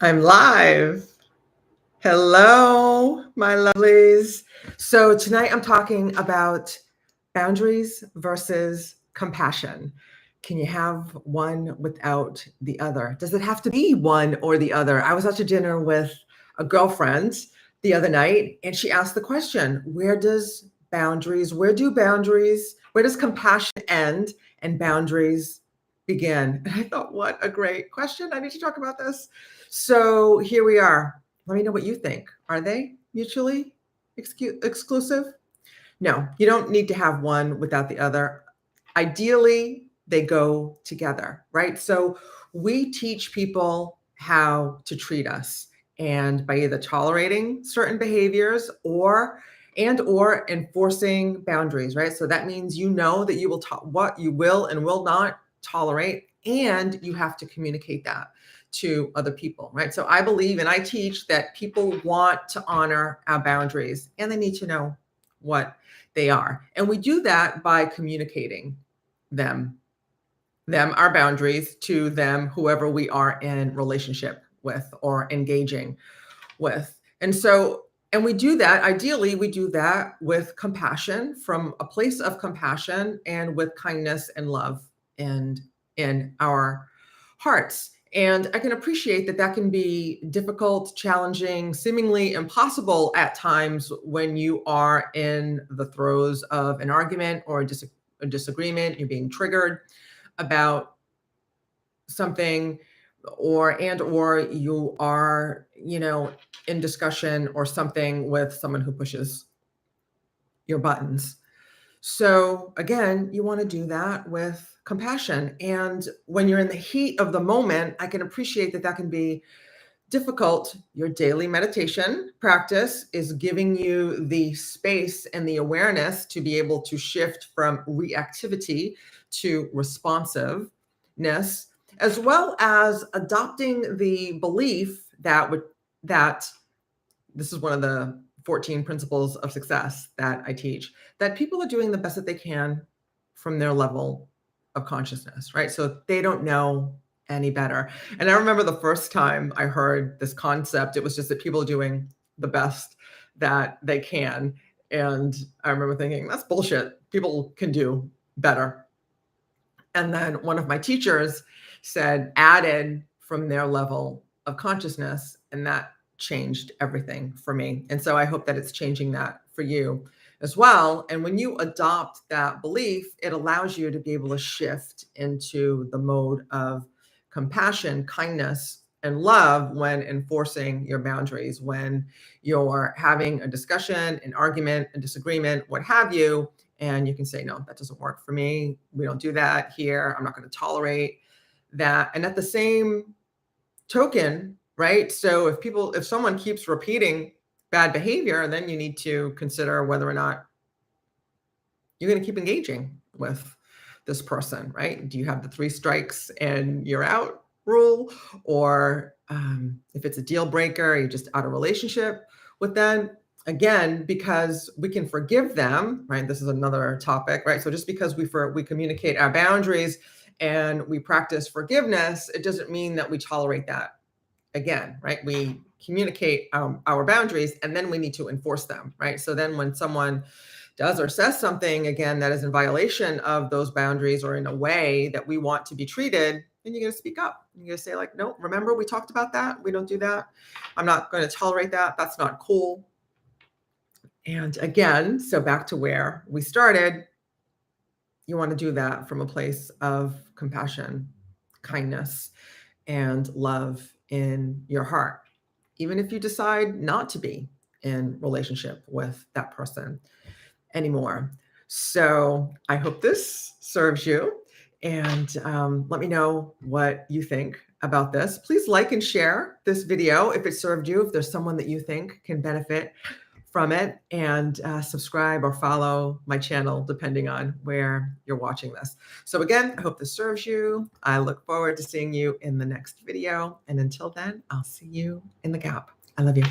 I'm live. Hello, my lovelies. So, tonight I'm talking about boundaries versus compassion. Can you have one without the other? Does it have to be one or the other? I was out to dinner with a girlfriend the other night and she asked the question, where does compassion end and boundaries begin? And I thought, what a great question. I need to talk about this. So here we are. Let me know what you think. Are they mutually exclusive? No, you don't need to have one without the other. Ideally, they go together, right? So we teach people how to treat us and by either tolerating certain behaviors or enforcing boundaries, right? So that means you know that you will what you will and will not tolerate, and you have to communicate that to other people, right? So I believe and I teach that people want to honor our boundaries and they need to know what they are. And we do that by communicating them, our boundaries to them, whoever we are in relationship with or engaging with. And we do that, ideally, we do that with compassion, from a place of compassion and with kindness and love and in our hearts. And I can appreciate that that can be difficult, challenging, seemingly impossible at times when you are in the throes of an argument or a disagreement, you're being triggered about something or you are, in discussion or something with someone who pushes your buttons. So again, you want to do that with compassion. And when you're in the heat of the moment, I can appreciate that that can be difficult. Your daily meditation practice is giving you the space and the awareness to be able to shift from reactivity to responsiveness, as well as adopting the belief that this is one of the 14 principles of success that I teach, that people are doing the best that they can from their level of consciousness, right? So they don't know any better. And I remember the first time I heard this concept, it was just that people are doing the best that they can. And I remember thinking, that's bullshit. People can do better. And then one of my teachers added from their level of consciousness, and that changed everything for me. And so I hope that it's changing that for you as well. And when you adopt that belief, it allows you to be able to shift into the mode of compassion, kindness, and love when enforcing your boundaries, when you're having a discussion, an argument, a disagreement, what have you, and you can say, no, that doesn't work for me. We don't do that here. I'm not going to tolerate that. And at the same token, right? So if someone keeps repeating bad behavior, then you need to consider whether or not you're going to keep engaging with this person, right? Do you have the 3 strikes and you're out rule? Or if it's a deal breaker, you're just out of relationship with them. Again, because we can forgive them, right? This is another topic, right? So just because we communicate our boundaries and we practice forgiveness, it doesn't mean that we tolerate that again, right? We communicate our boundaries and then we need to enforce them, right? So then when someone does or says something again that is in violation of those boundaries or in a way that we want to be treated, then you're going to speak up. You're going to say, like, no, remember we talked about that? We don't do that. I'm not going to tolerate that. That's not cool. And again, so back to where we started, you want to do that from a place of compassion, kindness, and love in your heart, even if you decide not to be in relationship with that person anymore. So I hope this serves you. And let me know what you think about this. Please like and share this video if it served you, if there's someone that you think can benefit from it, and subscribe or follow my channel depending on where you're watching this. So again, I hope this serves you. I look forward to seeing you in the next video. And until then, I'll see you in the gap. I love you.